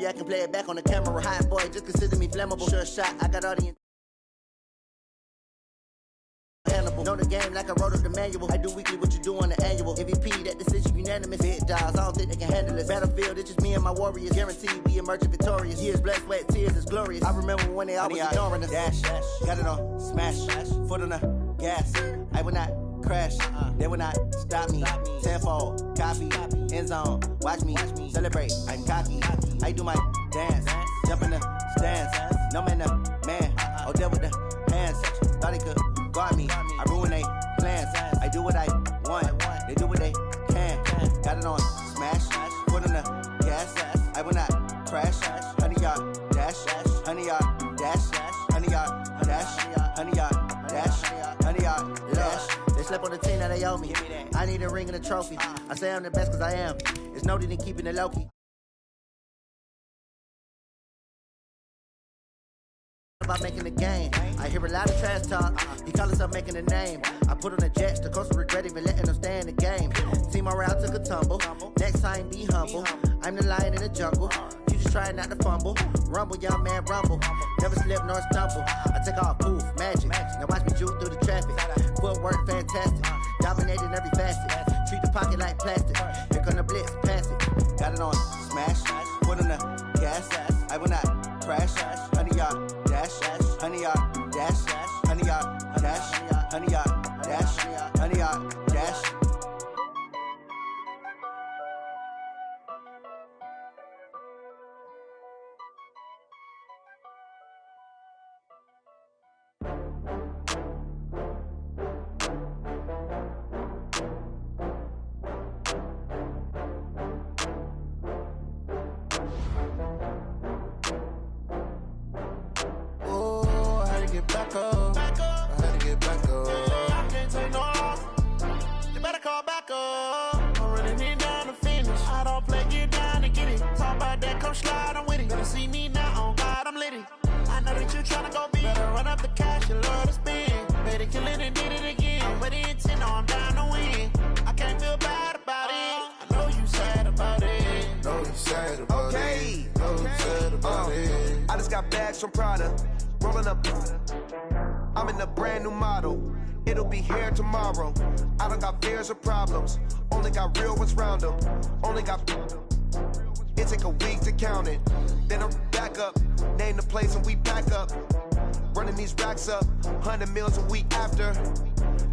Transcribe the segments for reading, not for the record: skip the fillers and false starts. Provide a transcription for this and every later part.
memory, I can play it back on the camera. Hot boy, just consider me flammable. Sure shot, I got all the Hannibal. Know the game like I wrote up the manual. I do weekly what you do on the annual. MVP, that decision unanimous. Big dogs, I don't think they can handle it. Battlefield, it's just me and my warriors. Guaranteed we emerge victorious. Years, blood, sweat, tears, is glorious. I remember when they always ignoring us. Dash, got it on, smash, foot on the gas. I will not crash, they will not stop me. Tenfold, copy, end zone, watch me celebrate. I'm cocky, I do my dance, jump in the stands. No man, man, oh, there with the hands. Thought he could guard me, I ruin they plans. I do what I want, they do what they can. Got it on, smash, foot on the gas. I will not crash, 100-yard dash, 100-yard dash, 100-yard dash, 100-yard dash, 100-yard dash. They slept on the team that they owe me. I need a ring and a trophy. I say I'm the best cause I am. It's noted in keeping it low-key. About making the game. I hear a lot of trash talk. He call himself making a name. I put on the Jets, the coach will regret even letting them stay in the game. Team morale took a tumble. Next time be humble. I'm the lion in the jungle. You just try not to fumble. Rumble, young man, rumble. Never slip nor stumble. I take off, poof, magic. Now watch me juke through the traffic. Footwork fantastic. Dominating every facet. Treat the pocket like plastic. Here come the blitz, pass it. Got it on, smash. Put on the gas. I will not crash. 100-yard dash, 100-yard dash, 100-yard dash, 100-yard dash, 100-yard dash. Get back up. I had to get back up. I can't take no loss. You better call back up. I'm running it down to finish. I don't play, get down to get it. Talk about that, come slide, I'm with it. Better see me now, on God, I'm litty. I know that you tryna go big. Better run up the cash, you love to spend. Better kill it and did it again. I'm with the intent, no, I'm down to win. I can't feel bad about it. I know you sad about it. Know you sad about it. Know you sad about it. I just got bags from Prada. Rolling up, I'm in a brand new model. It'll be here tomorrow. I don't got fears or problems. Only got real ones round them. Only got. It take a week to count it. Then I'm back up. Name the place and we pack up. Running these racks up. 100 meals a week after.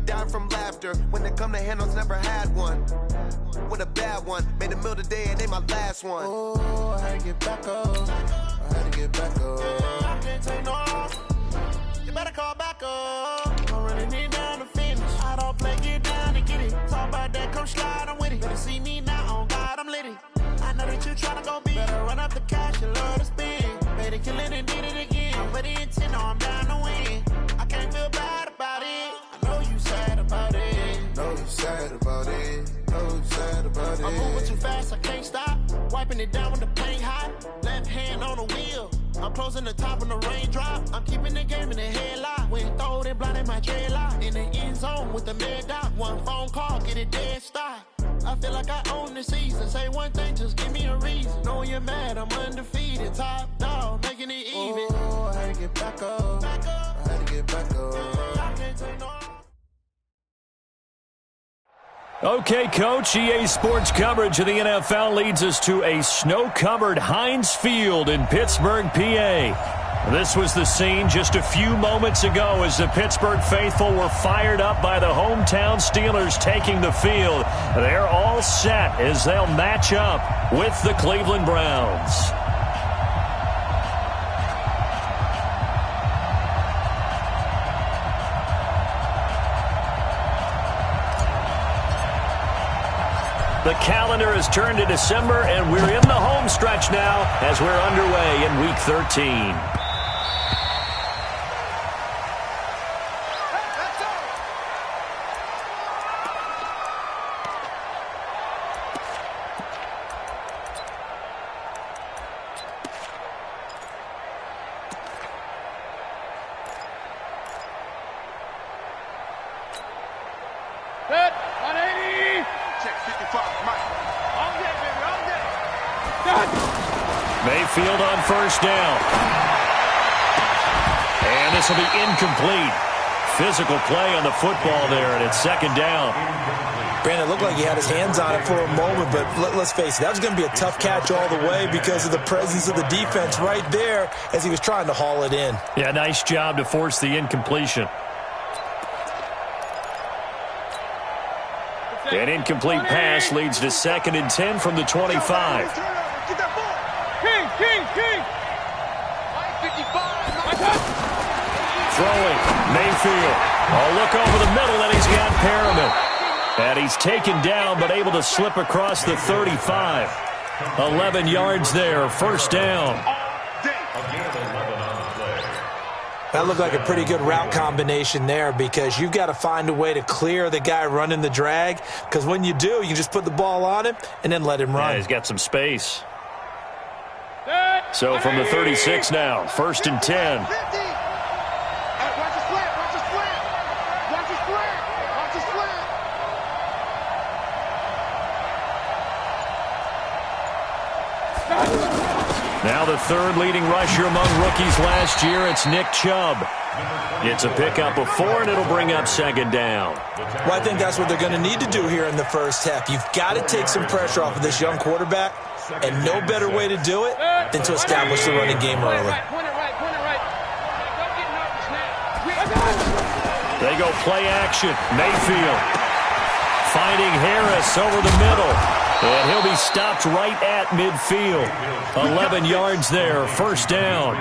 Down from laughter. When they come to handles, never had one. With a bad one. Made a meal today and they my last one. Oh, I had to get back up. I had to get back up. I can't take no loss. You better call back up. I'm running it down to finish. I don't play, get down to get it. Talk about that, come slide, I'm with it. Better see me now, on God, I'm litty. I know that you tryna go big. Better run up the cash, you love to spend. Better kill it and did it again. I'm with the intent, no, I'm down to win. I can't feel bad about it. I know you sad about it. Know you sad about it. Know you sad about it. I'm moving too fast, I can't stop. Wiping it down when the paint hot. Left hand on the wheel. I'm closing the top when the raindrop. I'm keeping the game in the headlock. When throwed and blinded my dreadlock. In the end zone with the mad dot. One phone call, get it dead stop. I feel like I own the season. Say one thing, just give me a reason. Knowing you're mad, I'm undefeated. Top dog, making it even. Oh, I had to get back up. I had to get back up. I can't take no. Okay, Coach, EA Sports coverage of the NFL leads us to a snow-covered Heinz Field in Pittsburgh, PA. This was the scene just a few moments ago as the Pittsburgh faithful were fired up by the hometown Steelers taking the field. They're all set as they'll match up with the Cleveland Browns. The calendar has turned to December, and we're in the home stretch now as we're underway in Week 13. Set, 180. Check 55, Mike. On deck, baby, on deck. Mayfield on first down. And this will be incomplete. Physical play on the football there, and it's second down. Brandon, it looked like he had his hands on it for a moment, but let's face it, that was going to be a tough catch all the way because of the presence of the defense right there as he was trying to haul it in. Yeah, nice job to force the incompletion. An incomplete pass leads to 2nd and 10 from the 25. King. Throwing, Mayfield. Oh, look over the middle, and he's got Perriman. And he's taken down, but able to slip across the 35. 11 yards there, first down. That looked like a pretty good route combination there because you've got to find a way to clear the guy running the drag, because when you do, you can just put the ball on him and then let him run. Yeah, he's got some space. So from the 36 now, 1st and 10. Now the 3rd leading rusher among rookies last year, it's Nick Chubb. It's a pickup of 4, and it'll bring up 2nd down. Well, I think that's what they're going to need to do here in the first half. You've got to take some pressure off of this young quarterback, and no better way to do it than to establish the running game early. They go play action. Mayfield finding Harris over the middle. And he'll be stopped right at midfield. 11 yards there, first down.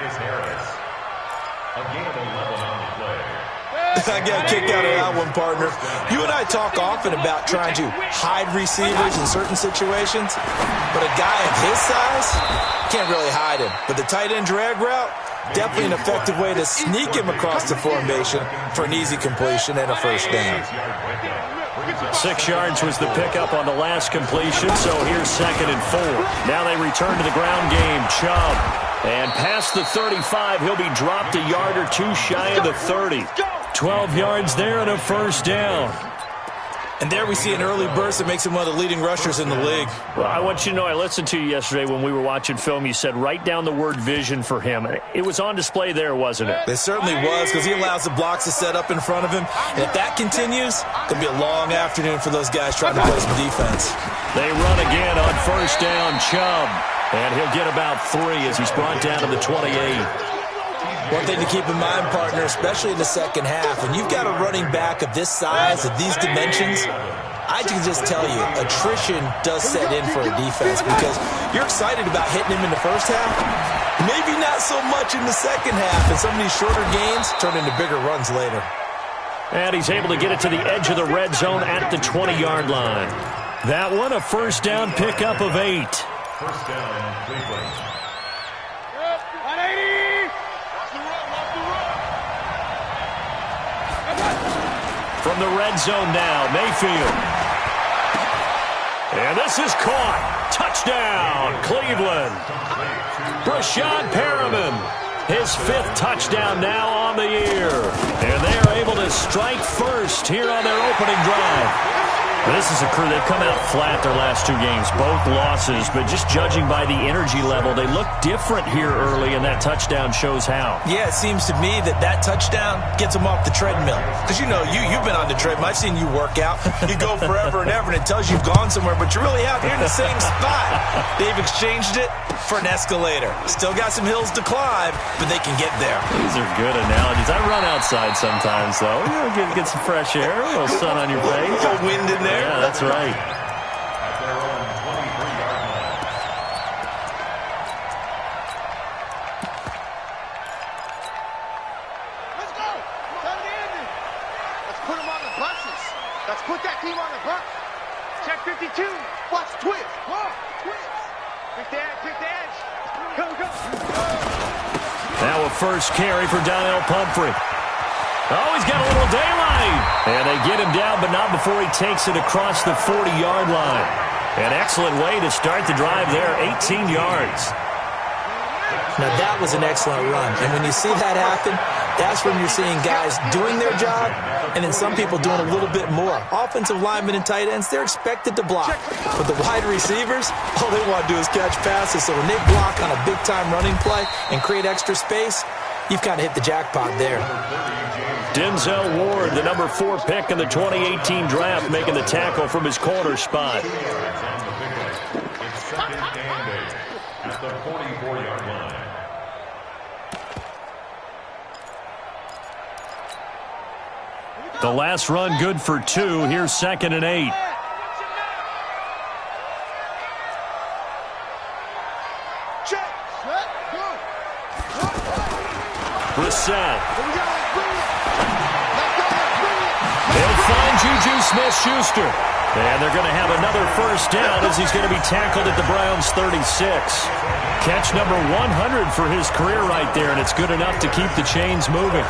I got a kick out of that one, partner. You and I talk often about trying to hide receivers in certain situations, but a guy of his size can't really hide him. But the tight end drag route, definitely an effective way to sneak him across the formation for an easy completion and a first down. 6 yards was the pickup on the last completion, so here's 2nd and 4. Now they return to the ground game. Chubb. And past the 35, he'll be dropped a yard or 2 shy of the 30. 12 yards there and a first down. And there we see an early burst that makes him one of the leading rushers in the league. Well, I want you to know, I listened to you yesterday when we were watching film. You said write down the word vision for him. It was on display there, wasn't it? It certainly was, because he allows the blocks to set up in front of him. And if that continues, it'll be a long afternoon for those guys trying to play some defense. They run again on first down, Chubb. And he'll get about 3 as he's brought down to the 28. One thing to keep in mind, partner, especially in the second half, when you've got a running back of this size, of these dimensions, I can just tell you, attrition does set in for a defense because you're excited about hitting him in the first half, maybe not so much in the second half, and some of these shorter gains turn into bigger runs later. And he's able to get it to the edge of the red zone at the 20-yard line. That one, a first down pickup of 8. First down, Cleveland. 180! From the red zone now, Mayfield. And this is caught. Touchdown, Cleveland. Brashad Perriman, his 5th touchdown now on the year. And they are able to strike first here on their opening drive. This is a crew, they've come out flat their last 2 games, both losses, but just judging by the energy level, they look different here early, and that touchdown shows how. Yeah, it seems to me that touchdown gets them off the treadmill. Because, you know, you've been on the treadmill. I've seen you work out. You go forever and ever, and it tells you you've gone somewhere, but you're really out here in the same spot. They've exchanged it for an escalator. Still got some hills to climb, but they can get there. These are good analogies. I run outside sometimes, though. You know, get some fresh air, a little sun on your face. A little wind in there. Yeah, that's right. At their own 23-yard line. Let's go. Tell the ending. Let's put them on the buses. Let's put that team on the bus. Check 52. Watch twist. Whoa, twist. Pick the edge. Go. Now a first carry for Donnell Pumphrey. Oh, he's got a little daylight. And they get him down, but not before he takes it across the 40-yard line. An excellent way to start the drive there, 18 yards. Now, that was an excellent run. And when you see that happen, that's when you're seeing guys doing their job and then some people doing a little bit more. Offensive linemen and tight ends, they're expected to block. But the wide receivers, all they want to do is catch passes. So when they block on a big-time running play and create extra space, you've kind of hit the jackpot there. Denzel Ward, the number 4 pick in the 2018 draft, making the tackle from his corner spot. At the 44-yard line. The last run good for 2. Here's 2nd and 8. Brissett. They'll find Juju Smith-Schuster. And they're going to have another first down as he's going to be tackled at the Browns' 36. Catch number 100 for his career right there, and it's good enough to keep the chains moving.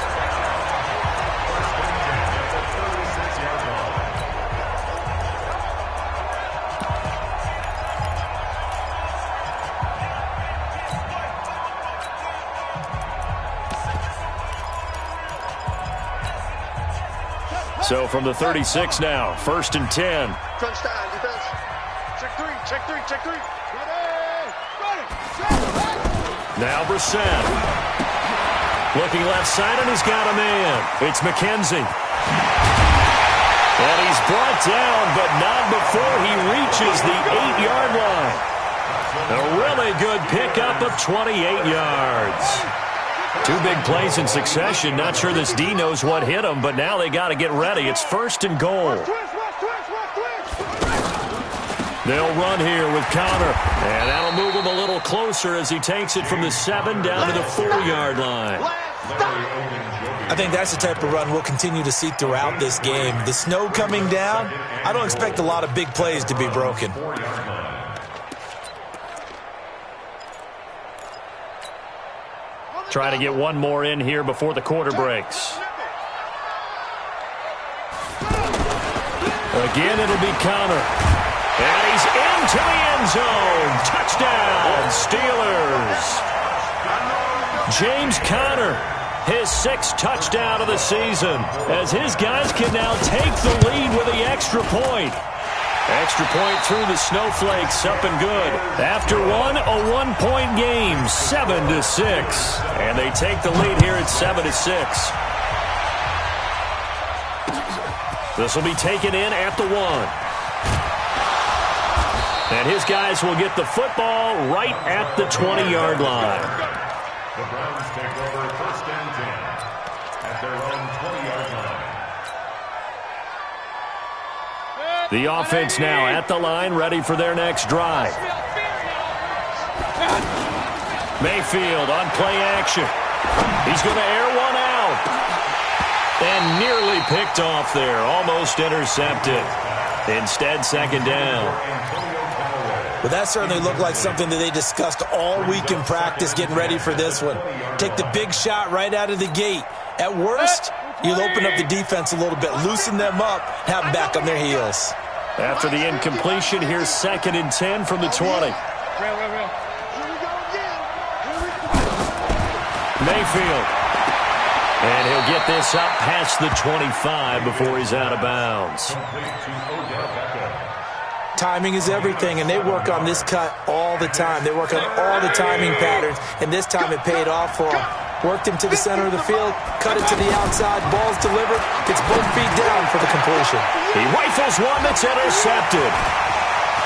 So from the 36 now, 1st and 10. Crunch time, defense. Check 3, check 3, check 3. Now Brissett. Looking left side, and he's got a man. It's McKenzie. And he's brought down, but not before he reaches the 8-yard line. A really good pickup of 28 yards. 2 big plays in succession. Not sure this D knows what hit him, but now they got to get ready. It's 1st and goal. They'll run here with Connor, and that'll move him a little closer as he takes it from the 7 down to the 4-yard line. I think that's the type of run we'll continue to see throughout this game. The snow coming down, I don't expect a lot of big plays to be broken. Try to get one more in here before the quarter breaks. Again, it'll be Connor. And he's into the end zone. Touchdown, Steelers. James Conner, his 6th touchdown of the season, as his guys can now take the lead with the extra point. Extra point through the snowflakes, up and good. After one, a 1-point game, 7-6. And they take the lead here at 7-6. This will be taken in at the 1. And his guys will get the football right at the 20-yard line. The Browns take over 1st and 10 at their own 20-yard line. The offense now at the line, ready for their next drive. Mayfield on play action. He's going to air one out. And nearly picked off there, almost intercepted. Instead, 2nd down. Well, that certainly looked like something that they discussed all week in practice getting ready for this one. Take the big shot right out of the gate. At worst, you'll open up the defense a little bit, loosen them up, have them back on their heels. After the incompletion, here's 2nd and 10 from the 20. Mayfield. And he'll get this up past the 25 before he's out of bounds. Timing is everything, and they work on this cut all the time. They work on all the timing patterns, and this time it paid off for them. Worked him to the center of the field, cut it to the outside, ball's delivered, gets both feet down for the completion. He rifles one that's intercepted.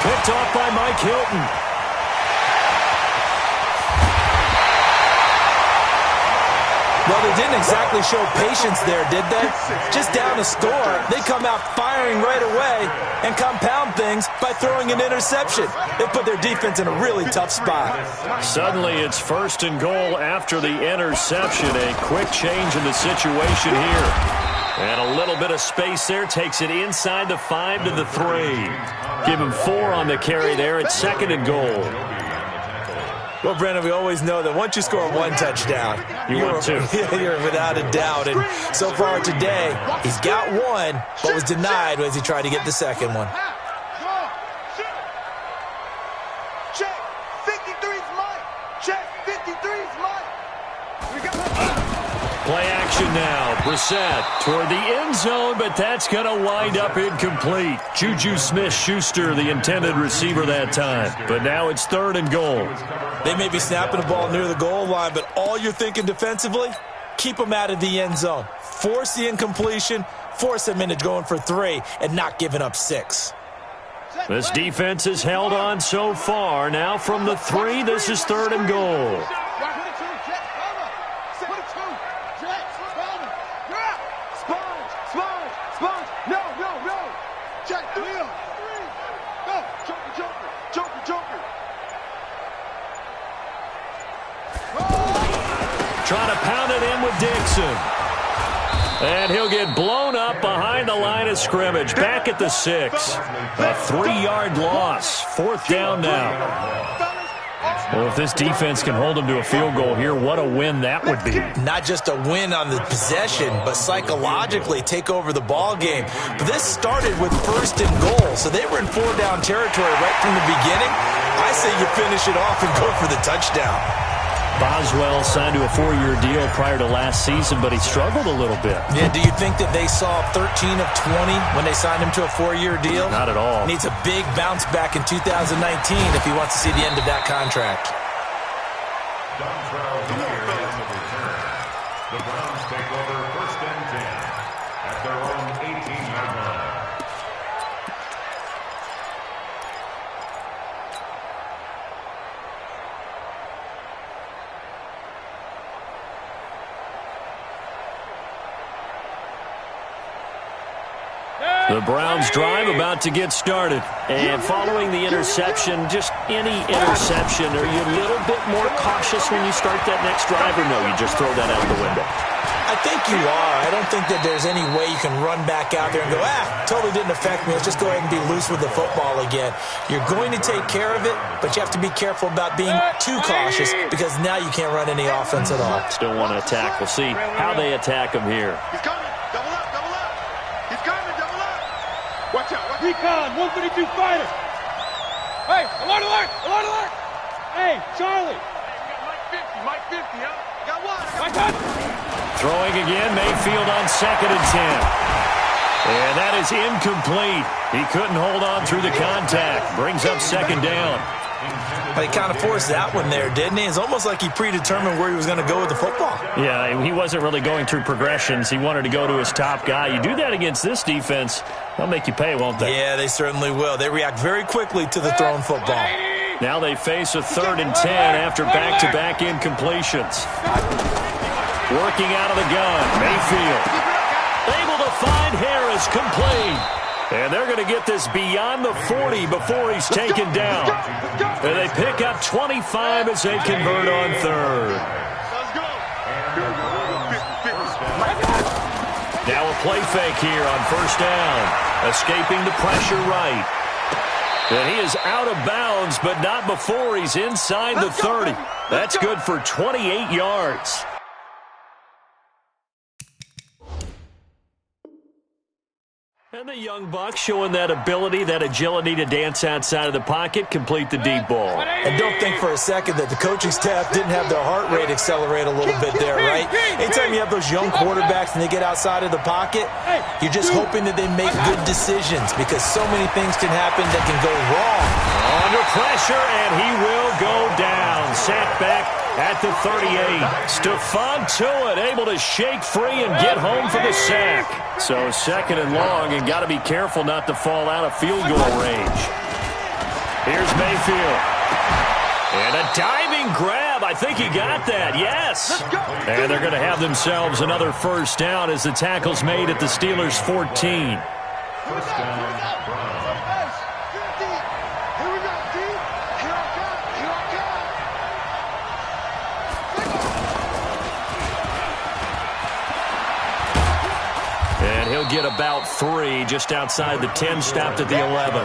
Picked off by Mike Hilton. Well, they didn't exactly show patience there, did they? Just down a score, they come out firing right away and compound things by throwing an interception. They put their defense in a really tough spot. Suddenly, it's 1st and goal after the interception. A quick change in the situation here. And a little bit of space there takes it inside the 5 to the 3. Give him 4 on the carry there. It's 2nd and goal. Well, Brendan, we always know that once you score 1 touchdown, you're without a doubt. And so far today, he's got 1, but was denied as he tried to get the 2nd one. Check. 53's Mike. Check. 53. Play action now. Brissett toward the end zone, but that's going to wind up incomplete. Juju Smith-Schuster, the intended receiver that time. But now it's 3rd and goal. They may be snapping the ball near the goal line, but all you're thinking defensively, keep them out of the end zone. Force the incompletion, force them into going for 3, and not giving up 6. This defense has held on so far. Now from the 3, this is 3rd and goal. Trying to pound it in with Dixon. And he'll get blown up behind the line of scrimmage. Back at the 6. A 3-yard loss. 4th down now. Well, if this defense can hold them to a field goal here, what a win that would be. Not just a win on the possession, but psychologically take over the ball game. But this started with 1st and goal, so they were in 4-down territory right from the beginning. I say you finish it off and go for the touchdown. Boswell signed to a 4-year deal prior to last season, but he struggled a little bit. Yeah, do you think that they saw 13 of 20 when they signed him to a 4-year deal? Not at all. Needs a big bounce back in 2019 if he wants to see the end of that contract. The Browns take over 1st and 10 at their own 18-yard line. The Browns drive about to get started. And following the interception, just any interception, are you a little bit more cautious when you start that next drive, or no, you just throw that out the window? I think you are. I don't think that there's any way you can run back out there and go, totally didn't affect me. Let's just go ahead and be loose with the football again. You're going to take care of it, but you have to be careful about being too cautious because now you can't run any offense at all. Still want to attack. We'll see how they attack him here. He's coming. Double up, double up. He's coming, double up. Watch out. Recon, 152 fighter. Hey, alert, alert, alert, alert. Hey, Charlie. Hey, we got Mike 50, huh? Got one. Mike 50. Throwing again, Mayfield on 2nd and 10. And that is incomplete. He couldn't hold on through the contact. Brings up 2nd down. But he kind of forced that one there, didn't he? It's almost like he predetermined where he was going to go with the football. Yeah, he wasn't really going through progressions. He wanted to go to his top guy. You do that against this defense, they'll make you pay, won't they? Yeah, they certainly will. They react very quickly to the thrown football. Now they face a 3rd and 10 after back-to-back incompletions. Working out of the gun, Mayfield. Able to find Harris, complete. And they're going to get this beyond the 40 before he's taken down. And they pick up 25 as they convert on 3rd. Now a play fake here on 1st down. Escaping the pressure right. And he is out of bounds, but not before he's inside the 30. That's good for 28 yards. And the young buck showing that ability, that agility to dance outside of the pocket, complete the deep ball. And don't think for a second that the coaching staff didn't have their heart rate accelerate a little bit there, right? Anytime you have those young quarterbacks and they get outside of the pocket, you're just hoping that they make good decisions because so many things can happen that can go wrong. Under pressure, and he will go down. Sacked back at the 38. Stephon Tuitt able to shake free and get home for the sack. So 2nd and long, and got to be careful not to fall out of field goal range. Here's Mayfield. And a diving grab. I think he got that. Yes. And they're going to have themselves another 1st down as the tackle's made at the Steelers' 14. 1st down, Browns. And he'll get about 3 just outside the 10, stopped at the 11.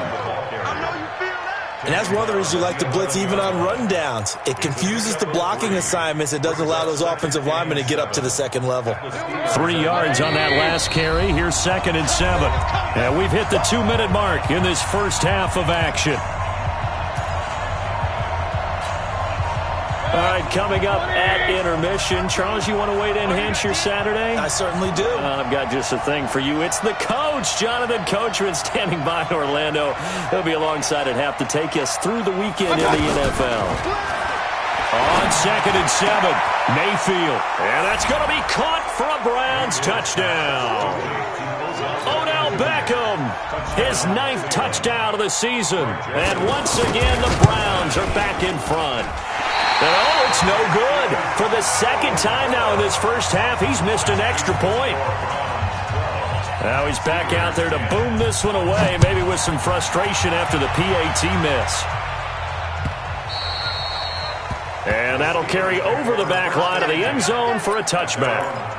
And that's one of the reasons you like to blitz even on rundowns. It confuses the blocking assignments. It doesn't allow those offensive linemen to get up to the 2nd level. 3 yards on that last carry. Here's 2nd and 7. And we've hit the 2-minute mark in this first half of action. All right, coming up at intermission. Charles, you want to wait to enhance your Saturday? I certainly do. I've got just a thing for you. It's the coach, Jonathan Coachman, standing by in Orlando. He'll be alongside at half to take us through the weekend in the NFL. On 2nd and 7, Mayfield. And that's going to be caught for a Browns touchdown. Odell Beckham, his 9th touchdown of the season. And once again, the Browns are back in front. And oh, it's no good. For the 2nd time now in this first half, he's missed an extra point. Now he's back out there to boom this one away, maybe with some frustration after the PAT miss. And that'll carry over the back line of the end zone for a touchback.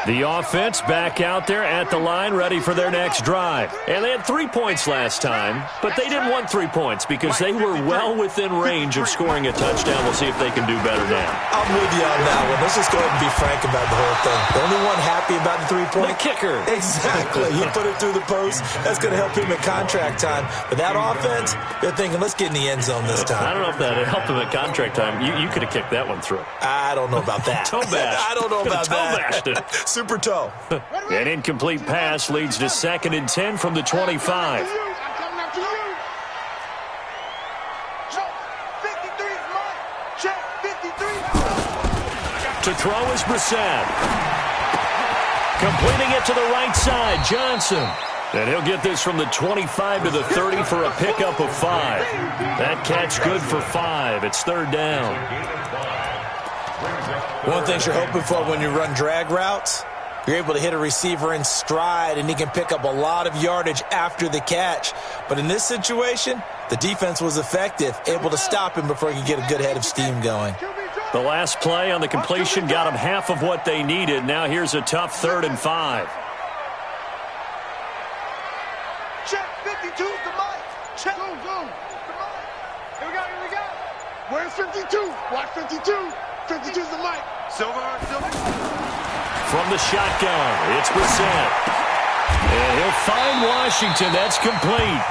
The offense back out there at the line, ready for their next drive. And they had 3 points last time, but they didn't want 3 points because they were well within range of scoring a touchdown. We'll see if they can do better now. I'm with you on that one. Let's just go ahead and be frank about the whole thing. The only one happy about the 3-point? The kicker. Exactly. He put it through the post. That's going to help him in contract time. But that offense, they're thinking, let's get in the end zone this time. I don't know if that helped him at contract time. You could have kicked that one through. I don't know about that. Toe bash. I don't know about that. Toe bashed it. Super toe. An incomplete pass leads to 2nd and 10 from the 25. To throw is Brissett. Completing it to the right side, Johnson. And he'll get this from the 25 to the 30 for a pickup of 5. That catch good for 5. It's 3rd down. One thing you're hoping for when you run drag routes, you're able to hit a receiver in stride, and he can pick up a lot of yardage after the catch. But in this situation, the defense was effective, able to stop him before he could get a good head of steam going. The last play on the completion got them half of what they needed. Now here's a tough 3rd and 5. Check 52's the mic. Check. Zoom. Here we go. Where's 52? Watch 52. 52's the mic. Silver. From the shotgun, it's Brissett. And he'll find Washington. That's complete.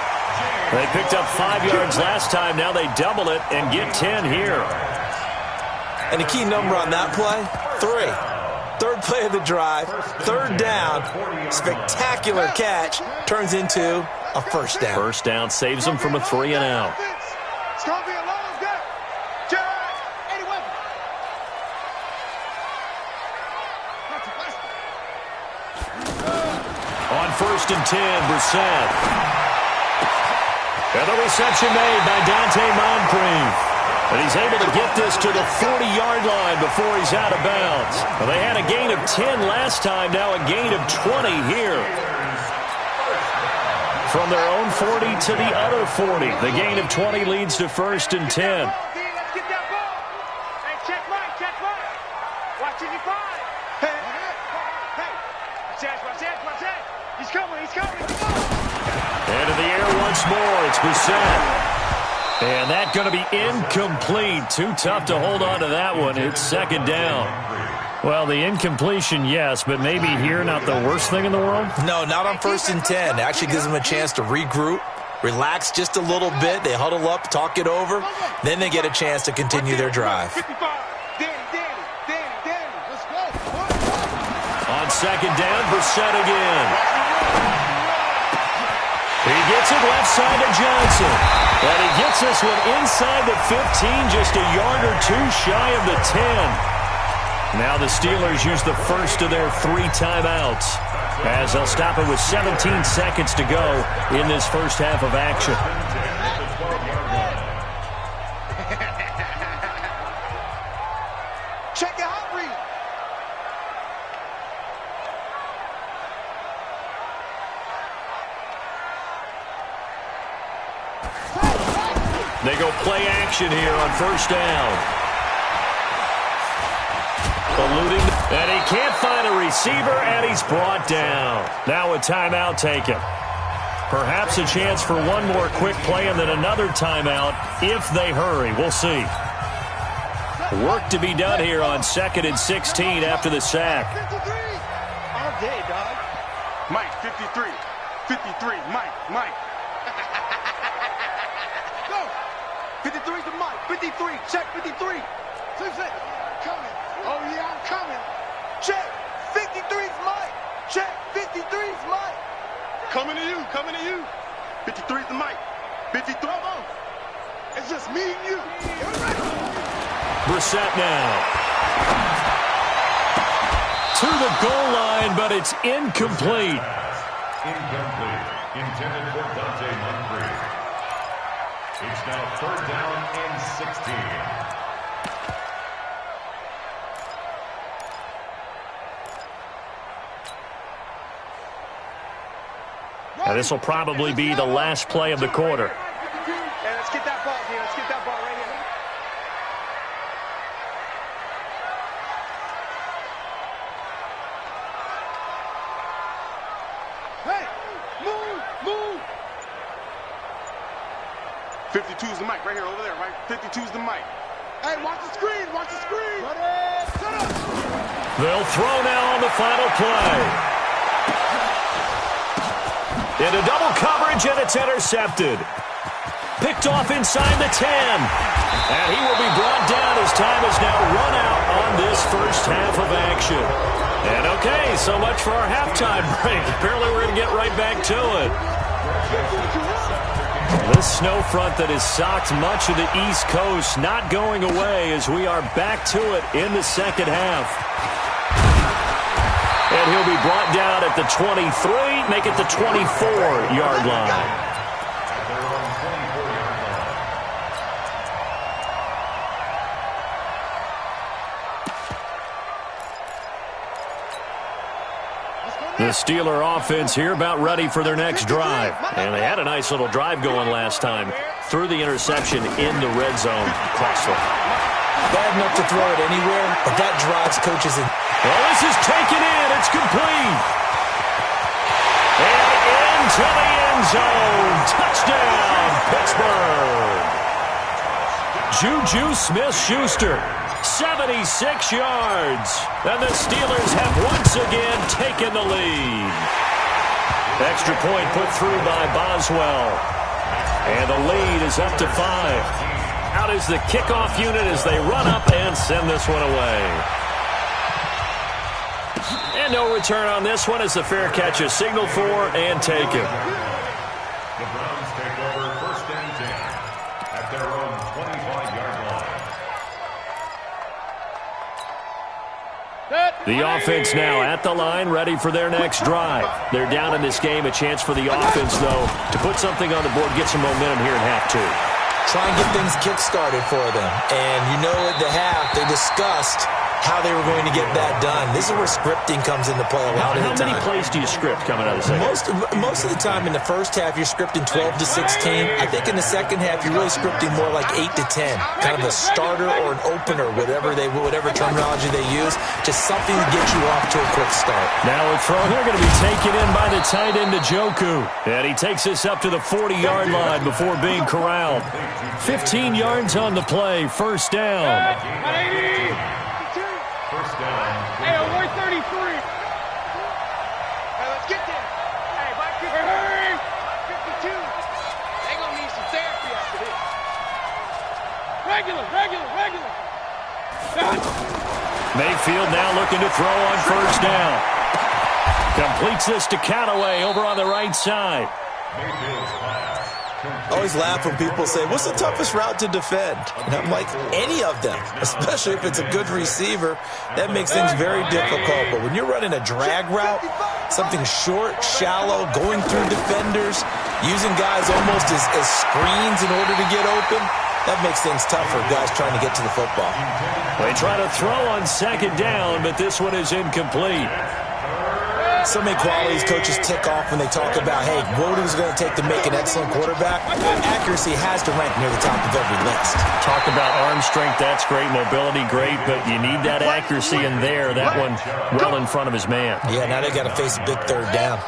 They picked up 5 yards last time. Now they double it and get 10 here. And the key number on that play, 3. 3rd play of the drive, 3rd down, spectacular catch, turns into a 1st down. 1st down saves them from a 3 and out. It's going to be a long game. On 1st and 10, Brissett. And the reception made by Dante Moncrief. And he's able to get this to the 40-yard line before he's out of bounds. Well, they had a gain of 10 last time, now a gain of 20 here. From their own 40 to the other 40. The gain of 20 leads to 1st and 10. And in the air once more, it's Brissett. And that's going to be incomplete. Too tough to hold on to that one. It's 2nd down. Well, the incompletion, yes, but maybe here not the worst thing in the world? No, not on 1st and 10. It actually gives them a chance to regroup, relax just a little bit. They huddle up, talk it over. Then they get a chance to continue their drive. On 2nd down, Brissett again. He gets it left side to Johnson. And he gets this one inside the 15, just a yard or 2 shy of the 10. Now the Steelers use the first of their 3 timeouts, as they'll stop it with 17 seconds to go in this first half of action. Check your hot read. They go play action here on 1st down. Eluding, and he can't find a receiver, and he's brought down. Now a timeout taken. Perhaps a chance for one more quick play and then another timeout if they hurry. We'll see. Work to be done here on 2nd and 16 after the sack. 53. All day, dog. Mike, 53. 53. Mike. 53's the mic. 53. Check 53. Coming. Oh, yeah, I'm coming. Check. 53's mic. Check. 53's mic. Coming to you. Coming to you. 53's the mic. 53. Come on. It's just me and you. Brissett now. To the goal line, but it's incomplete. Incomplete. Intended for Dante Moncrief. It's now 3rd down and 16. And this will probably be the last play of the quarter. Hey, let's get that ball here. Let's get that ball right here. Hey, move. 52's the mic right here, over there, right? 52's the mic. Hey, watch the screen. Shut up. They'll throw now on the final play. Into double coverage, and it's intercepted. Picked off inside the 10. And he will be brought down as time is now run out on this first half of action. And okay, so much for our halftime break. Apparently we're going to get right back to it. This snow front that has socked much of the East Coast not going away as we are back to it in the second half. And he'll be brought down at the 23, make it the 24-yard line. The Steeler offense here about ready for their next drive. And they had a nice little drive going last time. Threw the interception in the red zone. Costly. Bad enough to throw it anywhere, but that drives coaches in. Well, this is taken in. It's complete. And into the end zone. Touchdown, Pittsburgh. Juju Smith-Schuster. 76 yards. And the Steelers have once again taken the lead. Extra point put through by Boswell. And the lead is up to 5. Out is the kickoff unit as they run up and send this one away. And no return on this one as the fair catch is signaled for and taken. The Browns take over 1st and 10 at their own 25-yard line. The offense now at the line, ready for their next drive. They're down in this game. A chance for the offense, though, to put something on the board, get some momentum here in half 2. Try and get things kick-started for them. And you know at the half, they discussed how they were going to get that done. This is where scripting comes into play a lot of the time. How many plays do you script coming out of the second? Most of the time in the first half, you're scripting 12 to 16. I think in the second half, you're really scripting more like 8 to 10. Kind of a starter or an opener, whatever terminology they use. Just something to get you off to a quick start. Now a throw. They're going to be taken in by the tight end, Njoku. And he takes this up to the 40-yard line before being corralled. 15 yards on the play. First down. First down. Hey, we're 33. Hey, let's get there. Hey, by 52. They gonna need some therapy after this. Regular. Mayfield now looking to throw on first down. Completes this to Callaway over on the right side. Mayfield's pass. I always laugh when people say, what's the toughest route to defend? And I'm like, any of them, especially if it's a good receiver. That makes things very difficult. But when you're running a drag route, something short, shallow, going through defenders, using guys almost as screens in order to get open, that makes things tough for guys trying to get to the football. They try to throw on second down, but this one is incomplete. So many qualities coaches tick off when they talk about, hey, what is it going to take to make an excellent quarterback? Accuracy has to rank near the top of every list. Talk about arm strength, that's great. Mobility, great, but you need that accuracy in there. That one well in front of his man. Yeah, now they got to face a big third down.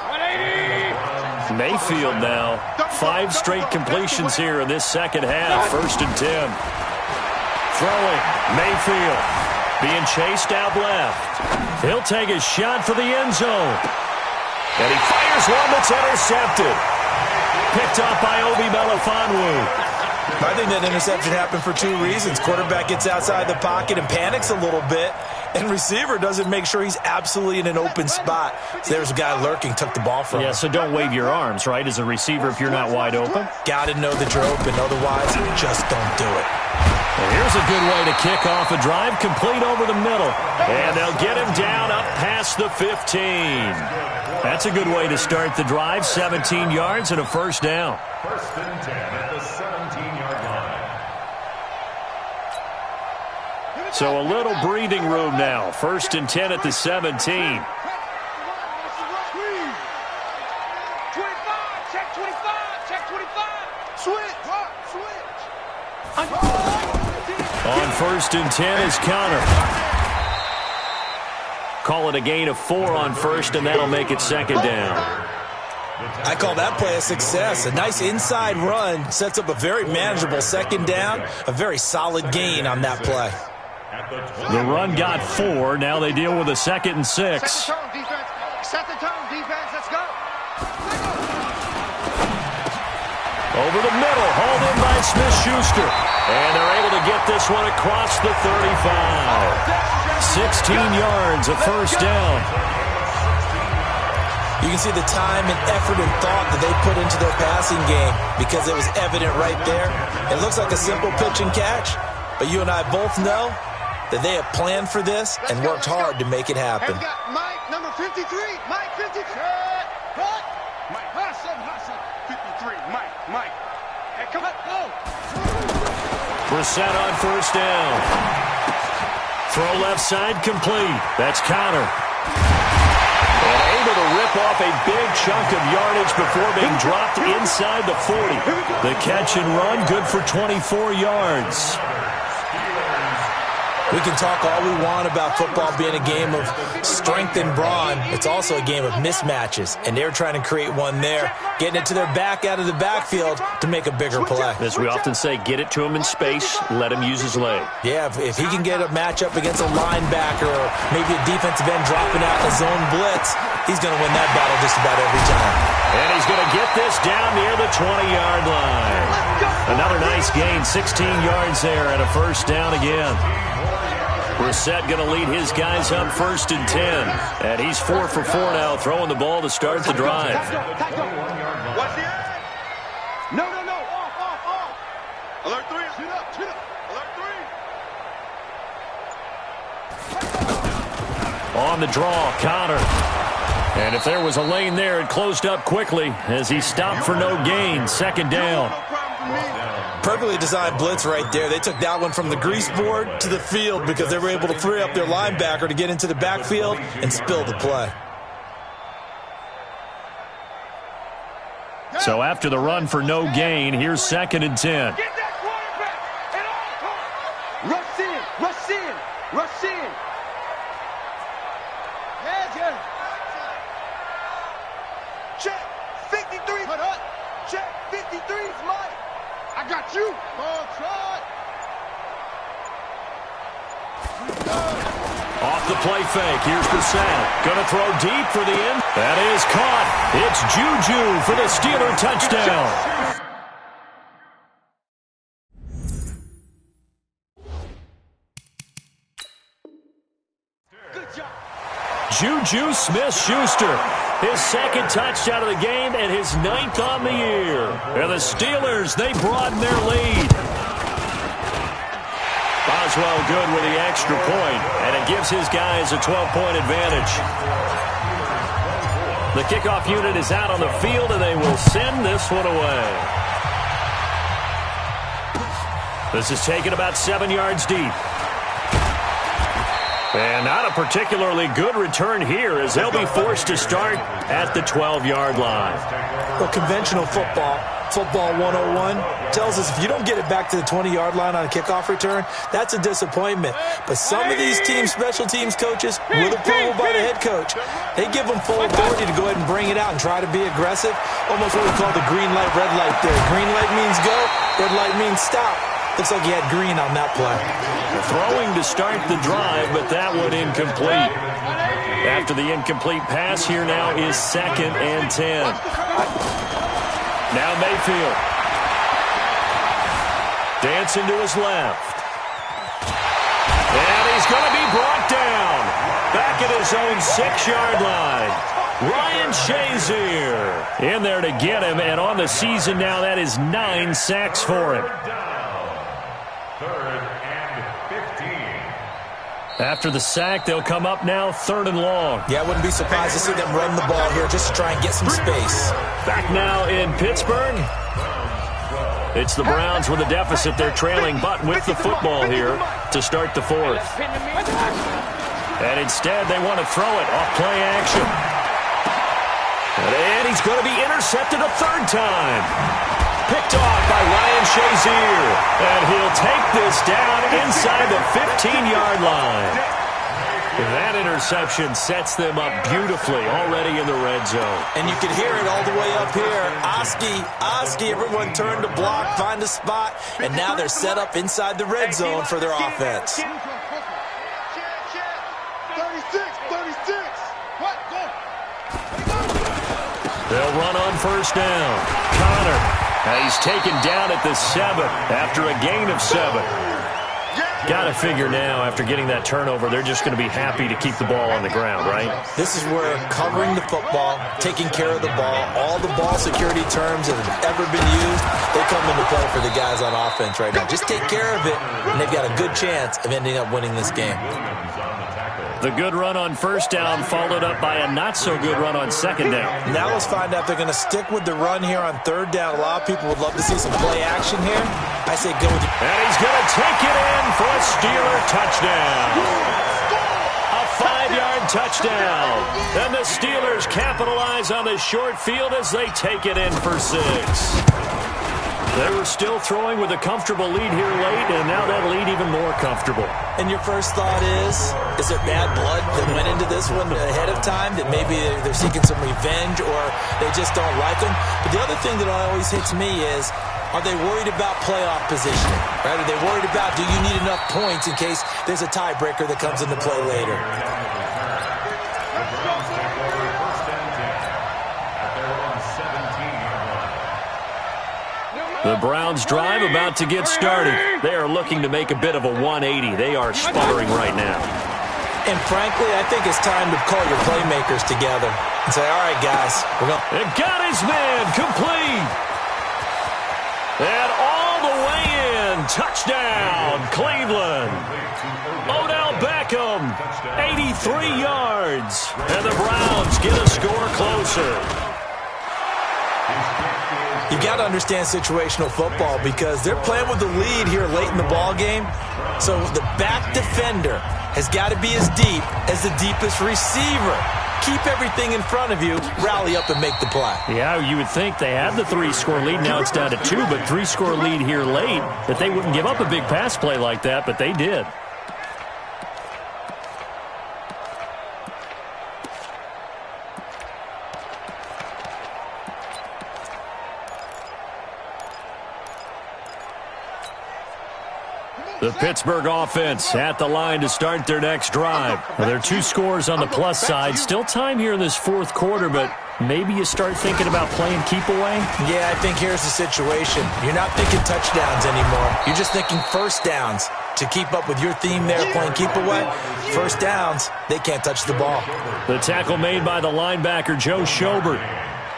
Mayfield now. 5 straight completions here in this second half. 1st and 10. Throwing. Mayfield. Being chased out left. He'll take a shot for the end zone. And he fires one that's intercepted. Picked off by Obi Melifonwu. I think that interception happened for two reasons. Quarterback gets outside the pocket and panics a little bit, and receiver doesn't make sure he's absolutely in an open spot. So there's a guy lurking, took the ball from him. Yeah, so don't wave your arms, right, as a receiver if you're not wide open. Got to know that you're open. Otherwise, just don't do it. Well, here's a good way to kick off a drive, complete over the middle. And they'll get him down up past the 15. That's a good way to start the drive, 17 yards and a first down. First and 10 at the 17-yard line. So a little breathing room now. First and 10 at the 17. 25, check 25, check 25. Switch. On first and 10 is Connor. Call it a gain of 4 on first, and that'll make it second down. I call that play a success. A nice inside run sets up a very manageable second down, a very solid gain on that play. The run got 4. Now they deal with a second and 6. Set the tone, defense. Set the tone, defense. Let's go. Over the middle, hauled in by Smith-Schuster. And they're able to get this one across the 35. 16 yards, a first down. You can see the time and effort and thought that they put into their passing game because it was evident right there. It looks like a simple pitch and catch, but you and I both know that they have planned for this and worked hard to make it happen. And we got Mike, number 53. Mike, 53. What? Mike, Hassan, 53. Mike. Hey, come on, go. Brissett on first down. Throw left side complete. That's Connor. And able to rip off a big chunk of yardage before being dropped inside the 40. The catch and run, good for 24 yards. We can talk all we want about football being a game of strength and brawn. It's also a game of mismatches, and they're trying to create one there, getting it to their back out of the backfield to make a bigger play. As we often say, get it to him in space, let him use his leg. Yeah, if he can get a matchup against a linebacker or maybe a defensive end dropping out in a zone blitz, he's going to win that battle just about every time. And he's going to get this down near the 20-yard line. Another nice gain, 16 yards there and a first down again. Brissett going to lead his guys up first and 10. And he's 4 for 4 now, throwing the ball to start the drive. What's the end? No. Off. Alert 3. Shoot up. Alert 3. On the draw, Connor. And if there was a lane there, it closed up quickly as he stopped for no gain. Second down. Perfectly designed blitz right there. They took that one from the grease board to the field because they were able to free up their linebacker to get into the backfield and spill the play. So after the run for no gain, here's second and 10. Get that quarterback at all times. Rush in. Yeah. Check 53. Check 53's Mike. I got you. Ball try. Off the play fake. Here's Brissett. Going to throw deep for the end. That is caught. It's Juju for the Steeler touchdown. Good job. Juju Smith-Schuster. His second touchdown of the game and his 9th on the year. And the Steelers, they broaden their lead. Boswell good with the extra point, and it gives his guys a 12-point advantage. The kickoff unit is out on the field, and they will send this one away. This is taken about 7 yards deep. And not a particularly good return here as they'll be forced to start at the 12-yard line. Well, conventional football 101, tells us if you don't get it back to the 20-yard line on a kickoff return, that's a disappointment. But some of these special teams coaches, with approval by the head coach, they give them full authority to go ahead and bring it out and try to be aggressive. Almost what we call the green light, red light there. Green light means go, red light means stop. Looks like he had green on that play. Throwing to start the drive, but that one incomplete. After the incomplete pass, here now is second and 10. Now Mayfield. Dancing to his left. And he's going to be brought down. Back at his own 6-yard line. Ryan Shazier in there to get him. And on the season now, that is 9 sacks for him. Third and 15. After the sack, they'll come up now 3rd and long. Yeah, I wouldn't be surprised to see them run the ball here just to try and get some space. Back now in Pittsburgh. It's the Browns with a deficit. They're trailing, but with the football here to start the 4th. And instead, they want to throw it off play action. And he's going to be intercepted a 3rd time. Picked off by Ryan Shazier. And he'll take this down inside the 15-yard line. That interception sets them up beautifully already in the red zone. And you can hear it all the way up here. Oski, everyone turned to block, find a spot, and now they're set up inside the red zone for their offense. 36. What? Go. They'll run on 1st down. Connor. He's taken down at the 7 after a gain of 7. Got to figure now, after getting that turnover, they're just going to be happy to keep the ball on the ground, right? This is where covering the football, taking care of the ball, all the ball security terms that have ever been used, they come into play for the guys on offense right now. Just take care of it, and they've got a good chance of ending up winning this game. The good run on 1st down followed up by a not-so-good run on 2nd down. Now let's find out if they're going to stick with the run here on 3rd down. A lot of people would love to see some play action here. I say go with it. And he's going to take it in for a Steeler touchdown. A 5-yard touchdown. And the Steelers capitalize on the short field as they take it in for 6. They were still throwing with a comfortable lead here late, and now that lead even more comfortable. And your first thought is there bad blood that went into this one ahead of time, that maybe they're seeking some revenge or they just don't like them? But the other thing that always hits me is, are they worried about playoff positioning? Right? Are they worried about, do you need enough points in case there's a tiebreaker that comes into play later? The Browns drive about to get started. They are looking to make a bit of a 180. They are sputtering right now. And frankly, I think it's time to call your playmakers together and say, all right, guys, we're going to... It got his man complete. And all the way in. Touchdown, Cleveland. Odell Beckham, 83 yards. And the Browns get a score closer. You got to understand situational football because they're playing with the lead here late in the ball game. So the back defender has got to be as deep as the deepest receiver. Keep everything in front of you, rally up and make the play. Yeah, you would think they had the 3-score lead. Now it's down to 2, but 3-score lead here late, that they wouldn't give up a big pass play like that, but they did. The Pittsburgh offense at the line to start their next drive. Well, there are 2 scores on the plus side. Still time here in this 4th quarter, but maybe you start thinking about playing keep away? Yeah, I think here's the situation. You're not thinking touchdowns anymore. You're just thinking 1st downs. To keep up with your theme there, playing keep away, 1st downs, they can't touch the ball. The tackle made by the linebacker, Joe Schobert.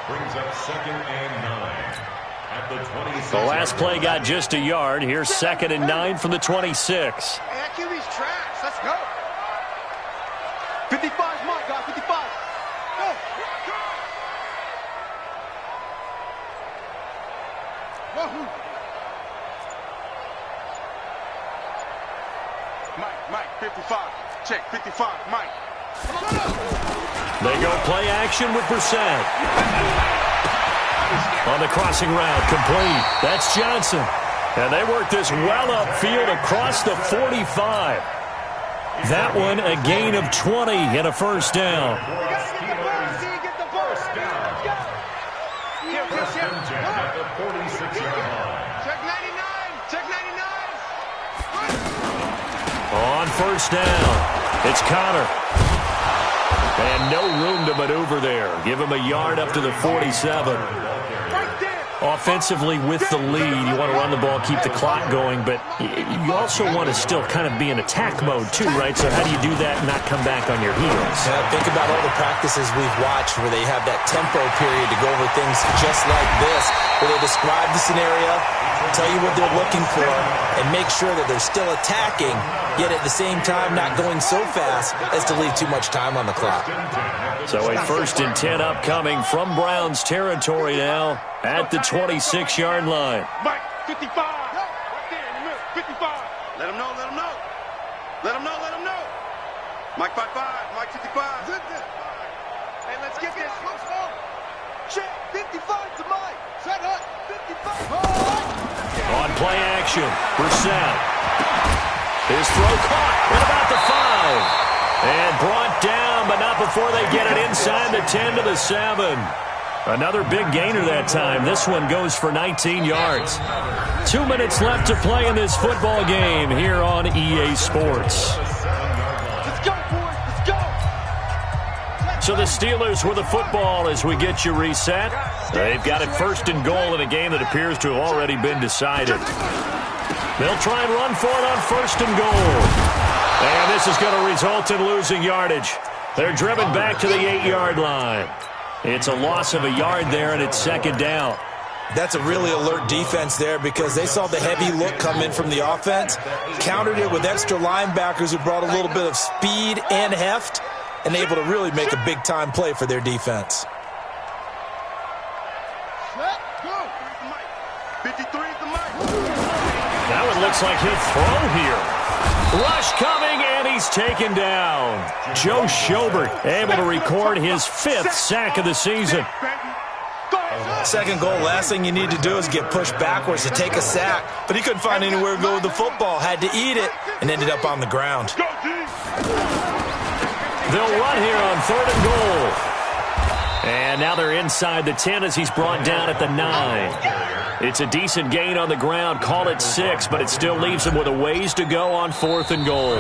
Brings up 2nd and 9. The last play got just a yard. Here's 2nd and 9 from the 26. Hey, that QB's trash. Let's go. 55's mine, guys. 55. Go. Wahoo. Mike, 55. Check, 55, Mike. They go play action with Brissett. On the crossing route, complete. That's Johnson. And they work this well upfield across the 45. That one, a gain of 20 and a 1st down. Get the ball. First and 10 at the 46-yard line. Check 99. Check 99. On 1st down, it's Connor. And no room to maneuver there. Give him a yard up to the 47. Right there. Offensively with the lead, you want to run the ball, keep the clock going, but you also want to still kind of be in attack mode too, right? So how do you do that and not come back on your heels? Yeah, think about all the practices we've watched where they have that tempo period to go over things just like this, where they describe the scenario, tell you what they're looking for, and make sure that they're still attacking, yet at the same time not going so fast as to leave too much time on the clock. So a 1st and 10 upcoming from Browns territory now at the 26-yard line. Mike, 55. Right there in the middle, 55. Let him know, let him know. Let him know, let him know. Mike 55, Mike 55. Hey, let's get this. Let's go. Check, 55 to Mike. Set up, 55. On play action, Brissett. His throw caught at about the 5. And brought down, but not before they get it inside the 10 to the 7. Another big gainer that time. This one goes for 19 yards. 2 minutes left to play in this football game here on EA Sports. Let's go, boys. Let's go. So the Steelers with the football as we get you reset. They've got it 1st and goal in a game that appears to have already been decided. They'll try and run for it on 1st and goal. And this is going to result in losing yardage. They're driven back to the 8-yard line. It's a loss of a yard there, and it's 2nd down. That's a really alert defense there because they saw the heavy look come in from the offense, countered it with extra linebackers who brought a little bit of speed and heft, and able to really make a big-time play for their defense. 53 is the mic. That one looks like he'll throw here. Rush coming, and he's taken down. Joe Schobert able to record his 5th sack of the season. 2nd goal, last thing you need to do is get pushed backwards to take a sack. But he couldn't find anywhere to go with the football, had to eat it, and ended up on the ground. They'll run here on 3rd and goal. And now they're inside the 10 as he's brought down at the 9. It's a decent gain on the ground, call it 6, but it still leaves them with a ways to go on 4th and goal.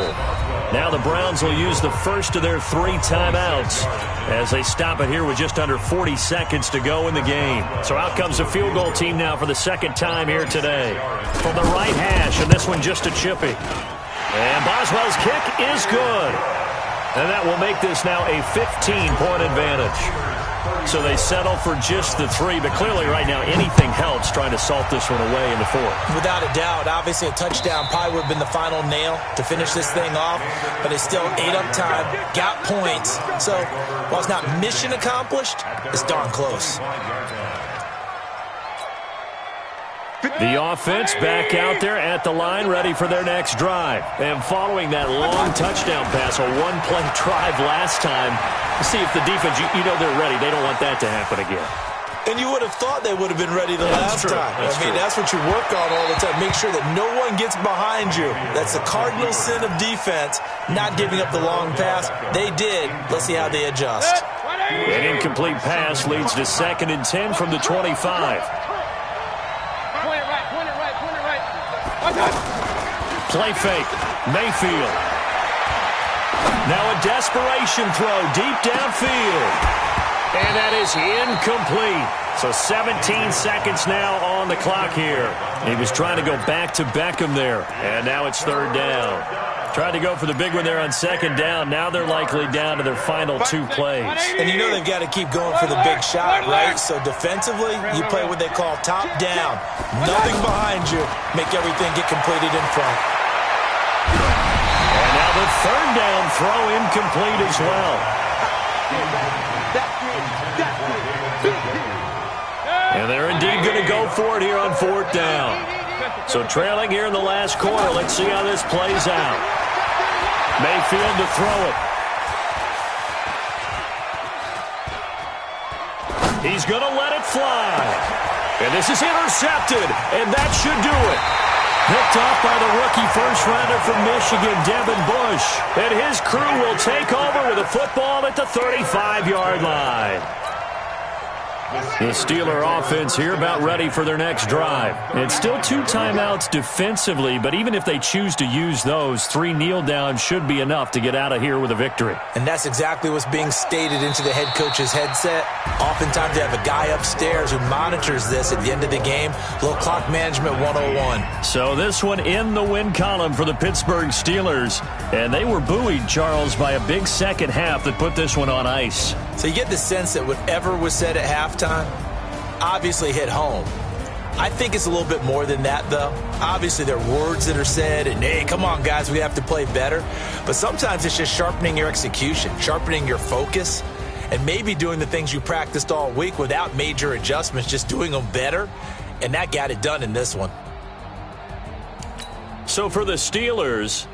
Now the Browns will use the first of their 3 timeouts as they stop it here with just under 40 seconds to go in the game. So out comes the field goal team now for the 2nd time here today. From the right hash, and this one just a chippy. And Boswell's kick is good. And that will make this now a 15-point advantage. So they settle for just the 3, but clearly right now anything helps trying to salt this one away in the 4th. Without a doubt, obviously a touchdown probably would have been the final nail to finish this thing off, but it's still ate up time, got points. So while it's not mission accomplished, it's darn close. The offense back out there at the line, ready for their next drive. And following that long touchdown pass, a one-play drive last time, see if the defense, you know they're ready. They don't want that to happen again. And you would have thought they would have been ready the last time. That's what you work on all the time. Make sure that no one gets behind you. That's the cardinal sin of defense, not giving up the long pass. They did. Let's see how they adjust. An incomplete pass leads to 2nd and 10 from the 25. Play fake. Mayfield. Now a desperation throw deep downfield. And that is incomplete. So 17 seconds now on the clock here. He was trying to go back to Beckham there. And now it's 3rd down. Tried to go for the big one there on 2nd down. Now they're likely down to their final 2 plays. And you know they've got to keep going for the big shot, right? So defensively, you play what they call top down. Nothing behind you. Make everything get completed in front. And now the 3rd down throw incomplete as well. And they're indeed going to go for it here on 4th down. So trailing here in the last quarter. Let's see how this plays out. Mayfield to throw it. He's going to let it fly. And this is intercepted. And that should do it. Picked off by the rookie first-rounder from Michigan, Devin Bush. And his crew will take over with a football at the 35-yard line. The Steeler offense here about ready for their next drive. It's still 2 timeouts defensively, but even if they choose to use those, 3 kneel downs should be enough to get out of here with a victory. And that's exactly what's being stated into the head coach's headset. Oftentimes they have a guy upstairs who monitors this at the end of the game. Little clock management 101. So this one in the win column for the Pittsburgh Steelers. And they were buoyed, Charles, by a big second half that put this one on ice. So you get the sense that whatever was said at halftime obviously hit home. I think it's a little bit more than that, though. Obviously, there are words that are said, and, hey, come on, guys, we have to play better. But sometimes it's just sharpening your execution, sharpening your focus, and maybe doing the things you practiced all week without major adjustments, just doing them better. And that got it done in this one. So for the Steelers,